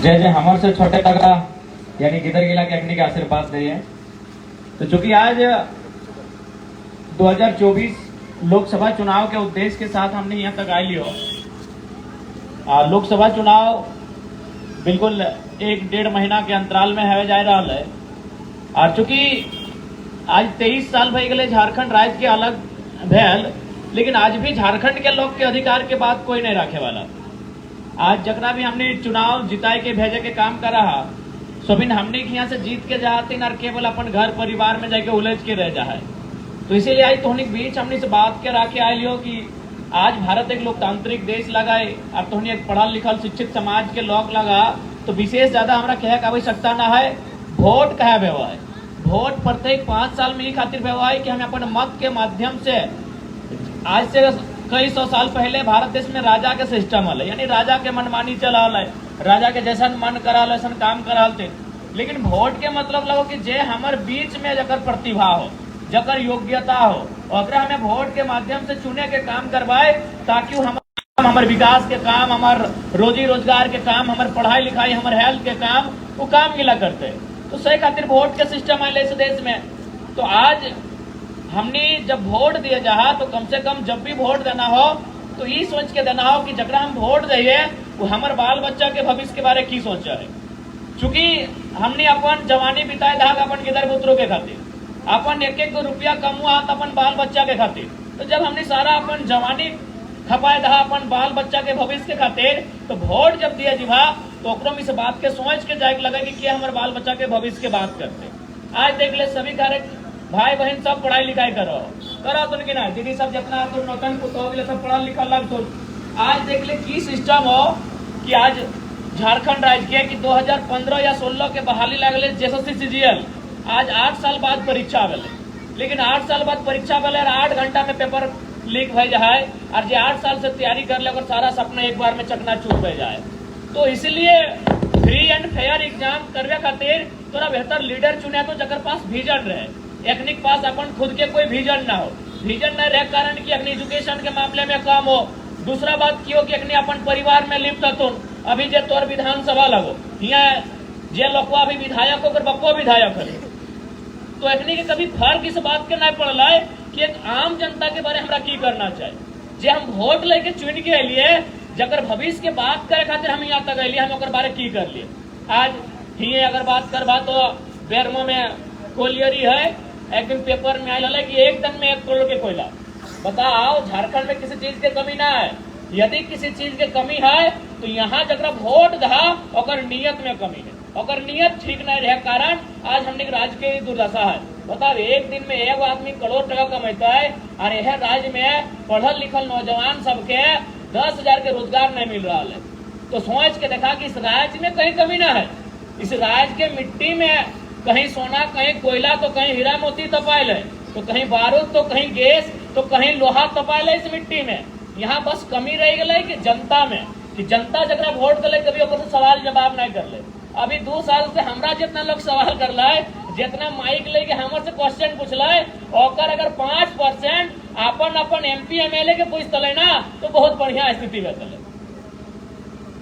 जय जय हमारे से छोटे तगड़ा यानी गिदर गिला के अग्नि के आशीर्वाद दिए। तो चूंकि आज 2024 लोकसभा चुनाव के उद्देश्य के साथ हमने यहाँ तक आए लियो। लोकसभा चुनाव बिल्कुल 1-1.5 महीना के अंतराल में है जा रहा है। और चूंकि आज 23 साल भई गए झारखंड राज्य के अलग भेल, लेकिन आज भी झारखंड के लोग के अधिकार के बात कोई नहीं रखे वाला। आज जकरा भी हमने चुनाव जिताए के भेजे के काम कर रहा सोबिन हमने यहाँ से जीत के जाते न केवल अपन घर परिवार में जाके उलझ के रह जा है। तो इसीलिए आज तोहनी बीच हमने से बात के रखे आये लियो कि आज भारत एक लोकतांत्रिक देश लगाए और तोहनी एक पढ़ल लिखल शिक्षित समाज के लोग लगा तो विशेष ज्यादा हमारा कहे का आवश्यकता न है। वोट कहे व्यवहार है, वोट प्रत्येक 5 साल में ही खातिर व्यवहार है कि हम अपन मत के माध्यम से आज से कई 100 साल पहले भारत देश में राजा के सिस्टम है, यानी राजा के मनमानी चला है, राजा के जैसा मन करा वैसा काम करा थे। लेकिन वोट के मतलब लगो कि जे हमारे बीच में जकर प्रतिभा हो, जकर योग्यता हो, और हमें वोट के माध्यम से चुने के काम करवाए ताकि हमारे विकास के काम, हमारे रोजी रोजगार के काम, हमारे पढ़ाई लिखाई, हमारे हेल्थ के काम वो काम मिला करते। तो सही खातिर वोट के सिस्टम आए इस देश में। तो आज हमने जब वोट दिया जा तो कम से कम जब भी वोट देना हो तो ये सोच के देना हो कि जकरा हम वोट दिए वो हमारे बाल बच्चा के भविष्य के बारे की सोचा है। चूंकि हमने अपन जवानी बिताए था अपन गिदर पुत्रों के खातिर, अपन 1-1 रुपया कमुआ अपन बाल बच्चा के खातिर। तो जब हमने सारा अपन जवानी खपाए था अपन बाल बच्चा के भविष्य के खातिर, तो वोट जब दिया जीवा तो ओकरो में से बात के सोच के जाए लगे कि हमारे बाल बच्चा के भविष्य के बात करते। आज देख ले सभी कार्य भाई बहन सब पढ़ाई लिखाई करो तो कि ना दीदी सब जितना तो नौतन पुतो सब पढ़ा लिखा लग। तो आज देख ले की सिस्टम हो कि आज झारखंड राज्य के कि 2015 या 16 के बहाली लगले जेएसएससी सीजीएल आज 8 साल बाद परीक्षा भेले, लेकिन 8 साल बाद परीक्षा भेले 8 घंटा में पेपर लीक हो जाए और जो 8 साल से तैयारी कर ले सारा सपना एक बार में चकनाचूर हो जाए। तो इसलिए फ्री एंड फेयर एग्जाम करवे खातिर थोड़ा बेहतर लीडर चुने तो जकर पास विजन रहे। एकनी के पास अपन खुद के कोई विजन ना हो, विजन न रहे कारण कि अपनी एजुकेशन के मामले में काम हो। दूसरा बात की हो कि अपनी अपन परिवार में लिप्त हो। अभी जे तोर विधानसभा लगो यहाँ जे लोकवा भी विधायक होकर बप्पो विधायक है, तो एकनी के कभी फर्क इस बात के नहीं पड़ला है कि एक आम जनता के बारे हमरा की करना चाहिए। जे हम वोट लेके चुन के लिए जकर भविष्य के बात करे खातिर हम यहाँ तक अलिए, हम ओकर बारे की कर लिए। आज ही अगर बात करवा तो बेरमो में कोलियरी है, एक दिन पेपर में आया कि एक दिन में 1 करोड़ के कोयला। बताओ झारखंड में किसी चीज के कमी ना है। यदि किसी चीज के कमी है तो यहाँ जरा वोट दहा और नियत में कमी है, और नियत ठीक नहीं रहे कारण आज हमने राज्य के दुर्दशा है। बताओ एक दिन में एक आदमी करोड़ टका कमाता है और यह राज्य में पढ़ल लिखल नौजवान सबके 10,000 के रोजगार नहीं मिल रहा है। तो सोच के देखा कि इस राज्य में कहीं कमी ना है। इस राज्य के मिट्टी में कहीं सोना, कहीं कोयला, तो कहीं हीरा मोती तपायल है, तो कहीं बारूद, तो कहीं गैस, तो कहीं लोहा तपायल है इस मिट्टी में। यहाँ बस कमी रह गई कि जनता में, कि जनता जरा वोट कर ले कभी ऊपर से सवाल जवाब नहीं कर ले। अभी 2 साल से हमरा जितना लोग सवाल कर लाए, जितना माइक लेके हमर से क्वेश्चन पूछलाए, और अगर 5% अपन MP MLA के पूछ तले ना तो बहुत बढ़िया स्थिति में तले।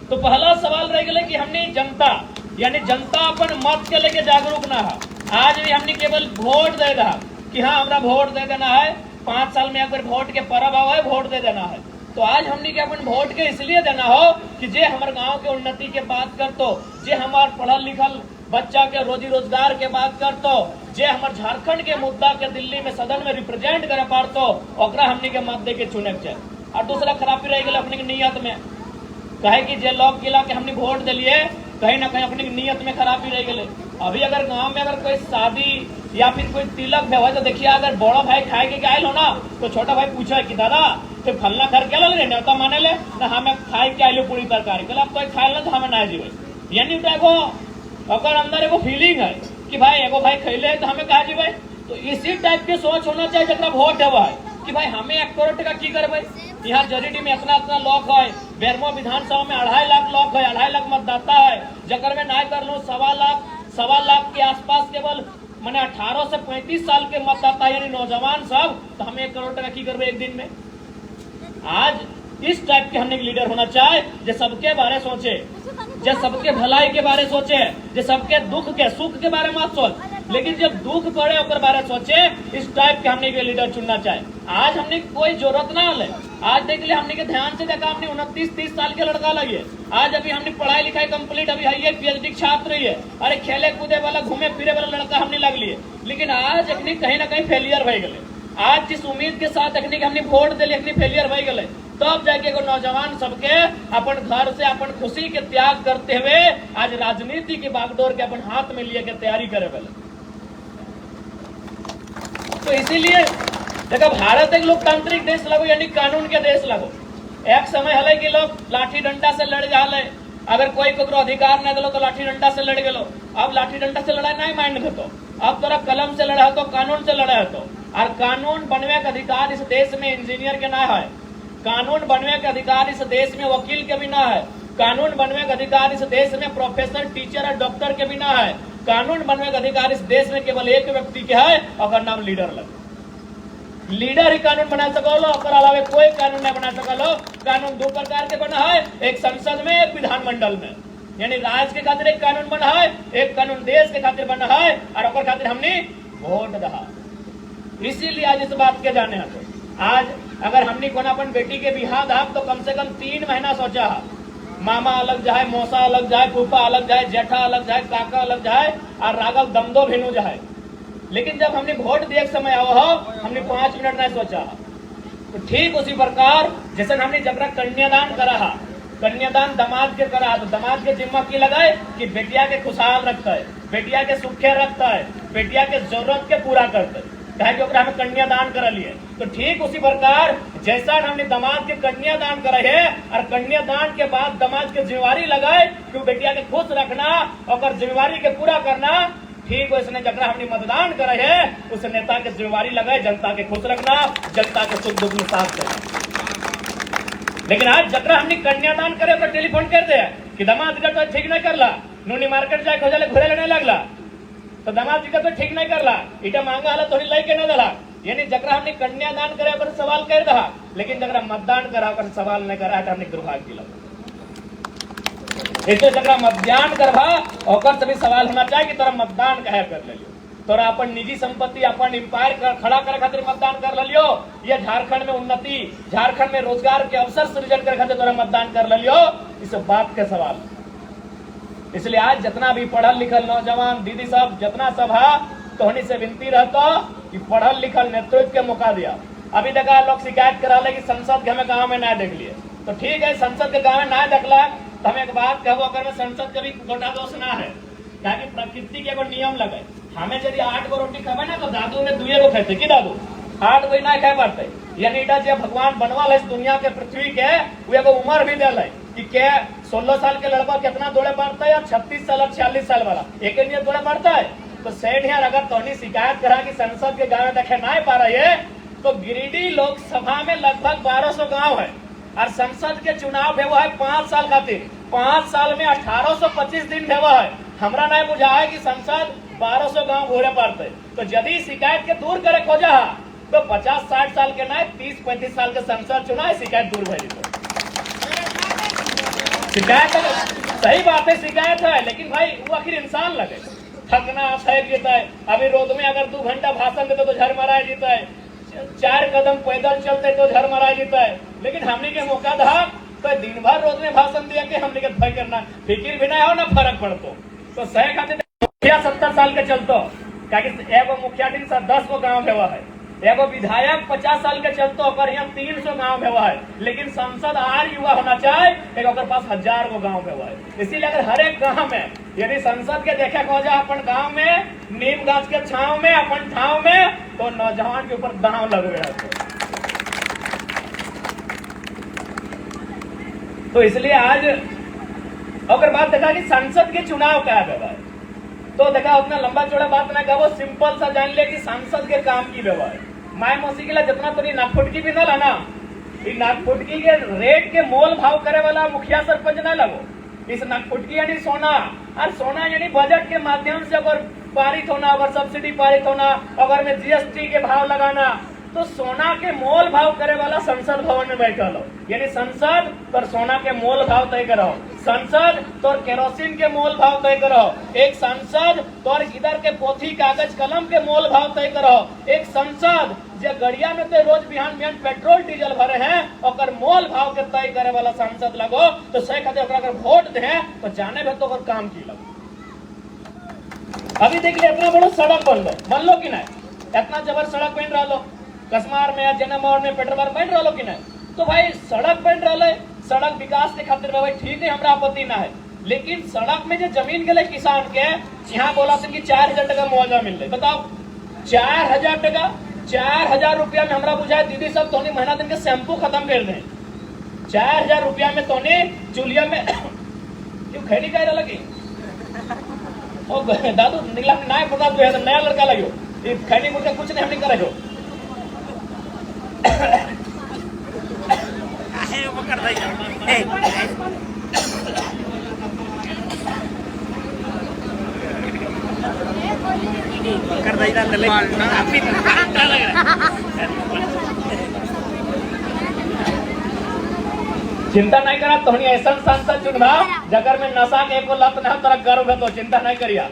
तो पहला सवाल रह गया कि हमने जनता यानी जनता अपन मत के लेके जागरूक ना है। आज भी हमने केवल वोट दे रहा कि हाँ हमरा वोट दे देना है, 5 साल में अगर वोट के परब आवे वोट दे देना है। तो आज हमने के अपन वोट के इसलिए देना हो कि जे हमारे गांव के उन्नति के बात करतो, जे हमारे पढ़ल लिखल बच्चा के रोजी रोजगार के बात करतो, जे हमारे झारखंड के मुद्दा के दिल्ली में सदन में रिप्रेजेंट करे पारतो, ओकरा हमने के मत दे के चुने के चाहिए। और दूसरा खराबी रह गई अपनी नियत में, कहे कि जे लोग किला के हमने वोट दिलिए कहीं ना कहीं अपनी नियत में खराबी रह गई। अभी अगर गांव में अगर कोई शादी या फिर कोई तिलक भी हो तो देखिए अगर बड़ा भाई खाए के आयल हो ना तो छोटा भाई पूछा कि दादा तो फलना घर क्या ले न्योता माने ले ना हमें खाए के आयु पूरी तरकारी कल अब तो खाए तो हमें ना जीवे। यानी तो एगो अगर अंदर एगो फीलिंग है कि भाई एगो भाई खैले तो हमें कहा जीवे। तो इसी टाइप की सोच होना चाहिए जरा वोट है भाई कि भाई हमें 1 करोड़ टका की करबे। यहाँ जरीडी में इतना लोग है, बेरमो विधानसभा में 2.5 लाख लोग है, 2.5 लाख मतदाता है, जकर में ना कर लो 1.25 लाख के आसपास केवल मैंने 18 से 35 साल के मतदाता यानी नौजवान सब। तो हमें 1 करोड़ टका की करबे एक दिन में। आज इस टाइप के हमने लीडर होना चाहे जो सबके बारे सोचे। जो सबके भलाई के बारे सोचे, जो सबके दुख के सुख के बारे में मत सोच, लेकिन जब दुख पड़े ओकर बारे सोचे, इस टाइप के हमने के लीडर चुनना चाहे। आज हमने कोई जरूरत ना है। आज देख लिया हमने के ध्यान से देखा, हमने 29-30 साल के लड़का लगे, आज अभी हमने पढ़ाई लिखाई कंप्लीट अभी है, PhD छात्र ही है, अरे खेले कूदे वाला घूमे फिरे वाला लड़का हमने लग लिए, लेकिन आज अखनी कहीं ना कहीं फेलियर हो गए। आज जिस उम्मीद के साथ अखनी हमने वोट दिली अखनी फेलियर हो गए, तब जाके एगो नौजवान सबके अपन घर से अपन खुशी के त्याग करते हुए आज राजनीति की बागडोर के अपन हाथ में लिए के तैयारी करे वाले। तो इसीलिए देखो भारत एक लोकतांत्रिक देश लगो, यानी कानून के देश लगो। एक समय हले कि लोग लाठी डंडा से लड़ जाले, अगर कोई को अधिकार नहीं दिलो तो लाठी डंडा से लड़ गेलो। अब लाठी डंडा से लड़ाई नहीं मांग देतो, अब तोरा कलम से लड़ा तो कानून से लड़ा तो। और कानून बनवे के अधिकार इस देश में इंजीनियर के ना है, कानून बनवे के अधिकार इस देश में वकील के भी ना है, कानून बनवे के अधिकार इस देश में प्रोफेसर टीचर और डॉक्टर के भी ना है। कानून बनवे का अधिकार इस देश में केवल एक व्यक्ति के है, और नाम लीडर लगे। लीडर ही कानून बना सको, और अलावे कोई कानून नहीं बना सको। कानून दो प्रकार के बना है, एक संसद में, एक विधानमंडल में। यानी राज्य के खातिर एक कानून बना है, एक कानून देश के खातिर बना है, और खातिर हमने वोट दहा। इसीलिए आज इस बात के जाने हैं, आज अगर हमने कोना अपन बेटी के बिहार दाब तो कम से कम 3 महीना सोचा है, मामा अलग जाए, मौसा अलग जाए, फूफा अलग जाए, जेठा अलग जाए, काका अलग जाए, और राघव दमदो भेनू जाए। लेकिन जब हमने वोट दिए समय आओ हमने 5 मिनट नहीं सोचा। तो ठीक उसी प्रकार जैसे हमने जबरा कन्यादान करा, कन्यादान दामाद के करा, तो दामाद के जिम्मा की लगाए कि बेटिया के खुशहाल रखता है, बेटिया के सुखे रखता है, बेटिया के जरूरत के पूरा करता है, कहे हमें कन्यादान कर लिए। तो ठीक उसी प्रकार जैसा हमने दामाद के कन्यादान करे है, और कन्यादान के बाद दामाद के जिम्मेवारी लगाए कि बेटिया के खुश रखना और जिम्मेवारी के पूरा करना, ठीक वैसे जकरा हमने मतदान करे है उस नेता के जिम्मेवारी लगाए जनता के खुश रखना, जनता के सुख दुख में साथ देना। लेकिन आज जकरा हमने कन्यादान करे तो टेलीफोन कर दे कि दामाद का तो ठीक नहीं करला, नूनी मार्केट जाए खोजले घुरे लेने लगला, तो दामाद जी का तो ठीक नहीं करला, इटा मांगा हला तो लई के न दला। यानी जकरा हमने कन्यादान करे पर सवाल कर दहा, लेकिन जकरा मतदान करा पर सवाल नहीं करा हमने दुर्भाग्य किया। इसलिए जकरा मतदान करवा और सभी सवाल होना चाहिए कि तोरा मतदान कहे कर ले लियो, तोरा अपन निजी संपत्ति अपन एम्पायर खड़ा करे खातिर मतदान कर लियो, ये झारखंड में उन्नति, झारखंड में रोजगार के अवसर सृजन करे खातिर तोरा मतदान कर लियो, इस बात के सवाल। इसलिए आज जितना भी पढ़ल लिखल नौजवान दीदी सब जितना सब है, तो उन्हीं से विनती रहता कि पढ़ल लिखल नेतृत्व के मौका दिया। अभी देखा लोग शिकायत करा ले कि संसद के हमें गाँव में ना देख लिए, तो ठीक है संसद के गाँव में ना देखला तो हमें एक बात कहबो, अगर में संसद के भी गोटा दोष ना है, क्या कि प्रकृति के एगो नियम लगे, हमें यदि 8 गो रोटी खावे ना तो दादू में 2 गो खाते, कि दादू 8 गो ना खाए पड़ते। यानी जो भगवान बनवाल है दुनिया के पृथ्वी के, वो एगो उम्र भी दिल है कि क्या 16 साल के लड़का कितना दौड़े पड़ता है, और 36 साल और 46 साल वाला एक नियत दौड़े पड़ता है। तो सेठ यार अगर तोहनी शिकायत करा कि संसद के गाँव में देखे ना पा रही है, तो गिरिडीह लोकसभा में लगभग 1200 गाँव है, और संसद के चुनाव भेवा है 5 साल खातिर, 5 साल में 1825 दिन भेवा है। हमरा नहीं बुझा है कि संसद 1200 गाँव घोड़े पड़ते। तो यदि शिकायत के दूर करे खोजा तो 50-60 साल के नहीं 30-35 साल के संसद चुनाव शिकायत दूर भरी। शिकायत सही बात है, शिकायत है, लेकिन भाई वो आखिर इंसान लगे, थकना थक जीता है। अभी रोड में अगर 2 घंटा भाषण देते तो झर मरा जीता है, 4 कदम पैदल चलते तो झर मरा जीता है। लेकिन हमने के मौका था तो दिन भर रोज में भाषण दिया कि हमने के भय करना फिक्र भी ना हो ना फर्क पड़तो। तो सह खातिर मुखिया 70 साल के चलतो, क्या एगो मुखिया 10 गो गाँव भेवा है, एगो विधायक 50 साल के चलतो, और यहाँ 300 गाँव भेवा है। लेकिन संसद आर युवा होना चाहे, एक पास 1000 गो गाँव भेवा है। इसीलिए अगर हर एक गाँव में यदि संसद के देखे को जा अपन गाँव में नीम गाछ के छाव में अपन ठाव में, तो नौजवान के ऊपर दांव लग रहा है। तो इसलिए आज अगर बात देखा कि संसद के चुनाव क्या है, तो देखा उतना लंबा चौड़ा बात ना कहो, सिंपल सा जान ले कि संसद के काम की व्यवहार है। माय मौसी के लिए जितना तो नागफुटकी भी ना लाना, नागफुटकी के रेट के मोल भाव करे वाला मुखिया सरपंच ना लगो। इस नागफुटकी यानी सोना, और सोना यानी बजट के माध्यम से अगर पारित होना, अगर सब्सिडी पारित होना, अगर में GST के भाव लगाना, तो सोना के मोल भाव करे वाला संसद भवन में बैठल हो, यानी संसद तोर सोना के मोल भाव तय करो, संसद तोर केरोसिन के मोल भाव तय करो, एक संसद तोर इधर के पोथी कागज कलम के मोल भाव तय करो, एक संसद जो गड़िया में तो रोज बिहान बिहान पेट्रोल डीजल भरे हैं और मोल भाव के तय करे वाला सांसद लगो, तो सही खाते अगर वोट दे तो जाने भी तो काम की लगो। अभी देख लिया इतना बड़ा सड़क बन लो कि नहीं, इतना जबर सड़क बन रहा लो, कसमार में जनमौर में पेट्रोल बन रहा लो कि नहीं, तो भाई सड़क बन रहा है, सड़क विकास के खातिर भाई ठीक है, हमरा आपत्ति ना है, लेकिन सड़क में जो जमीन के लिए किसान के यहाँ बोला कि 4,000 टका मुआवजा मिल रहा, बताओ 4,000 टका, 4,000 रुपया में हमरा बुझाए दीदी सब तोनी महीना दिन के शैम्पू खत्म कर दे, 4,000 रुपया में तोनी चूल्हा में क्यों खैनी कह रहा लगी दादू निकला ना पता तो नया लड़का लगे खैनी मुझे कुछ नहीं हम नहीं करे हो चिंता नहीं करा तो ऐसा सांसद चुनवा जगर में नशा के एको लत ना तोरा गर्व है, तो चिंता नहीं करिया,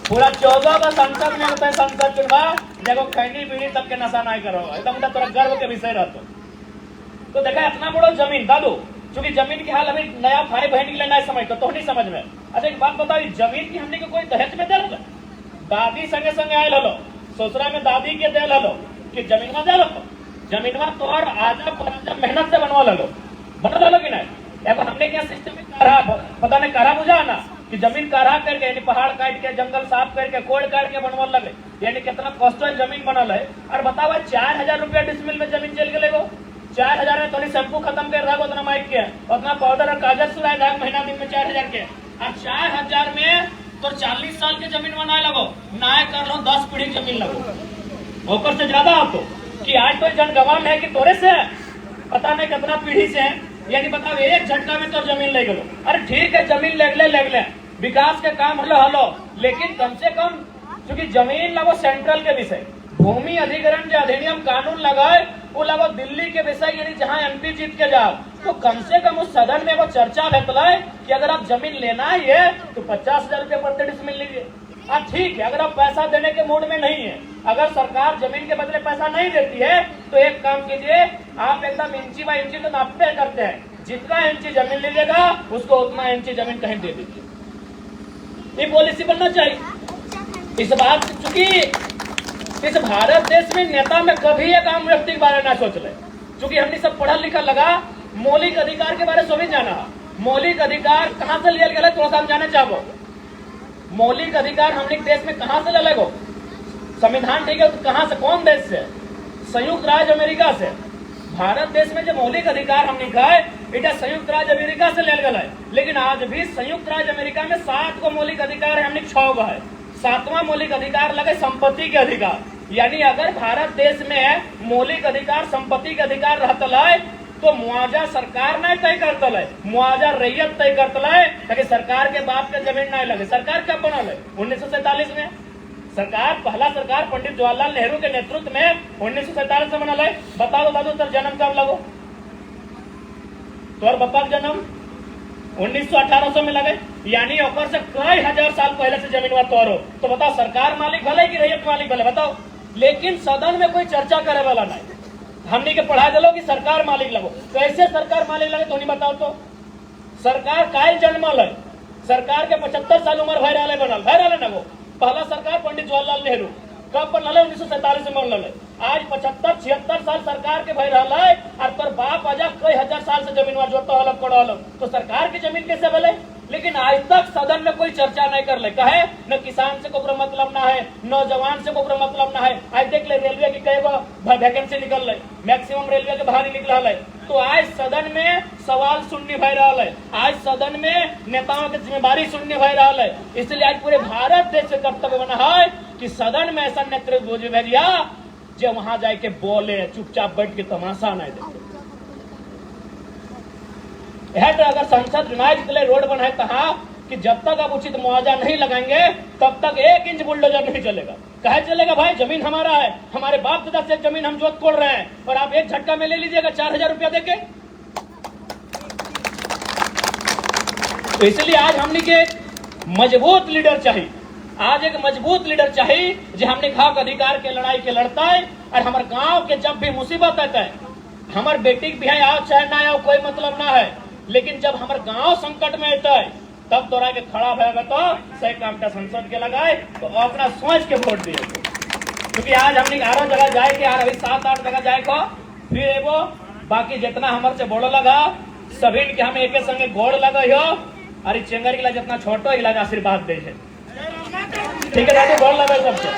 पूरा 14 का संसद में होता है संसद चुनवा जगो खैनी बीड़ी तक के नशा नहीं करो, एकदम तोरा गर्व के विषय रहता। तो देखा इतना बड़ा जमीन दादू, चूंकि जमीन की हाल अभी नया भाई बहन के लिए नहीं समझ तो नहीं समझ में। अच्छा एक बात बताओ, जमीन की हमने को कोई दहेज में दे रहा, दादी संगे संगे आयल हलो, ससुरा में दादी के दे हलो कि जमीन में दे लो, जमीन में तो और आजा मेहनत से बनवा लो, बना लो कि नहीं। एगो हमने क्या सिस्टम में काढ़ा पता नहीं काढ़ा बुझा ना कि जमीन काढ़ा करके यानी पहाड़ काट के जंगल साफ करके कोड़ काट के बनवा लगे, यानी कितना कॉस्टल जमीन बनल है। और बताओ 4,000 रुपया डिसमिल में जमीन चल गए, 4,000 में थोड़ी शैम्पू खत्म कर रहा है, उतना माइक के उतना पाउडर और कागज सुराय रहा महीना दिन में 4,000 के, और 4,000 में तो 40 साल के जमीन बनाए लगो, ना कर लो 10 पीढ़ी जमीन लगो, ओकर से ज्यादा हो तो कि आज तो जनगवान है कि तोरे से पता नहीं कितना पीढ़ी से है, यानी बताओ एक झटका में तो जमीन ले गलो। अरे ठीक है जमीन ले विकास के काम हलो, लेकिन कम से कम क्योंकि जमीन लगो सेंट्रल के विषय, भूमि अधिग्रहण जो अधिनियम कानून लगाए वो लगो दिल्ली के विषय, यानी जहाँ MP जीत के जाओ, तो कम से कम उस सदन में वो चर्चा भेटलाए कि अगर आप जमीन लेना ही है तो 50,000 रुपया प्रति डिसमिल लीजिए। ठीक है, अगर आप पैसा देने के मूड में नहीं है, अगर सरकार जमीन के बदले पैसा नहीं देती है तो एक काम कीजिए, आप एकदम इंची बाय इंची तो नापते करते हैं, जितना इंची जमीन लीजिएगा उसको उतना इंची जमीन कहीं दे दीजिए। ये पॉलिसी बनना चाहिए। इस बात चूंकि इस भारत देश में नेता में कभी एक आम व्यक्ति के बारे में सोच ले, चूंकि हमने सब पढ़ा लिखा लगा, मौलिक अधिकार के बारे में सभी जाना, मौलिक अधिकार कहाँ से लिया गया थोड़ा सा हम जाने चाहो, मौलिक अधिकार हमने देश में कहां से ले लगो, संविधान ठीक है तो कहां से, कौन देश से, संयुक्त राज्य अमेरिका से। भारत देश में जो मौलिक अधिकार हमने कहा है इटा संयुक्त राज्य अमेरिका से ले गया है, लेकिन आज भी संयुक्त राज्य अमेरिका में 7 को मौलिक अधिकार है, हमने 6 गो है, 7वां मौलिक अधिकार लगे संपत्ति के अधिकार, यानी अगर भारत देश में मौलिक अधिकार संपत्ति के अधिकार रहता है तो मुआवजा सरकार नहीं तय करता है, मुआवजा रैयत तय करता है, ताकि सरकार के बाप के जमीन नहीं लगे। सरकार कब बनल है? 1947 में सरकार, पहला सरकार पंडित जवाहरलाल नेहरू के नेतृत्व में 1947 में बनल है। बताओ दादू तर जन्म कब लगो, तोर बप्पा का जन्म 1918 में लगे, यानी ओकर से कई हजार साल पहले से जमीन तोर हो, तो बताओ सरकार मालिक भले कि रैयत मालिक भले, बताओ। लेकिन सदन में कोई चर्चा करे वाला नहीं, हमने के पढ़ा दिलो कि सरकार मालिक लगो, कैसे सरकार मालिक लगे तो नहीं बताओ। तो सरकार काल जन्मल है, सरकार के 75 साल उम्र भय रहा बनल, भय रहा ना, वो पहला सरकार पंडित जवाहरलाल नेहरू कब बनल है? 1947 में बनल है। आज 75-76 साल सरकार के भय रहा है, और तोर बाप आजा कई हजार साल से जमीन जोड़ता अलग पड़ा अलग, तो सरकार की जमीन कैसे भले? लेकिन आज तक सदन में कोई चर्चा नहीं कर ले, कहे न किसान से कोई मतलब ना है, नौजवान से कोई मतलब ना है। आज देख ले रेलवे की कई वैकेंसी निकल रही, मैक्सिमम रेलवे के बाहर निकल रहा है, तो आज सदन में सवाल सुनने भय रहा है, आज सदन में नेताओं की जिम्मेदारी सुनने भय रहा है। इसलिए आज पूरे भारत देश से कर्तव्य बना है कि सदन में ऐसा नेतृत्व भेजिया जो वहां जाके बोले, चुपचाप बैठ के तमाशा नहीं देते। अगर संसद चुनाव के लिए रोड बनाए तहाँ कि जब तक आप उचित मुआवजा नहीं लगाएंगे तब तक 1 इंच बुलडोजर नहीं चलेगा। कहे चलेगा भाई जमीन हमारा है, हमारे बाप दादा से जमीन हम जोत कोड़ रहे हैं और आप एक झटका में ले लीजिएगा 4000 रुपया देके। तो इसलिए आज हमने के मजबूत लीडर चाहिए, आज एक मजबूत लीडर चाहिए जो हमने हक अधिकार के लड़ाई के लड़ता है और हमारे गांव के जब भी मुसीबत आता है, हमारे बेटी के बिहार आओ चाहे ना आओ कोई मतलब ना है, लेकिन जब हमारे गांव संकट में आता है तब तोरा के खड़ा भएगा तो सही काम का संसद के लगाए तो अपना सोच के वोट दिए। क्योंकि आज हमने 11 जगह जाए के यार अभी 7-8 जगह जाए को फिर एगो बाकी जितना हमारे से बोलो लगा सभी के हम एक संगे गोड़ लगा हो अरे चेंगर जितना छोटो इलाज आशीर्वाद दे। ठीक है दादी गोड़ लगा सबसे।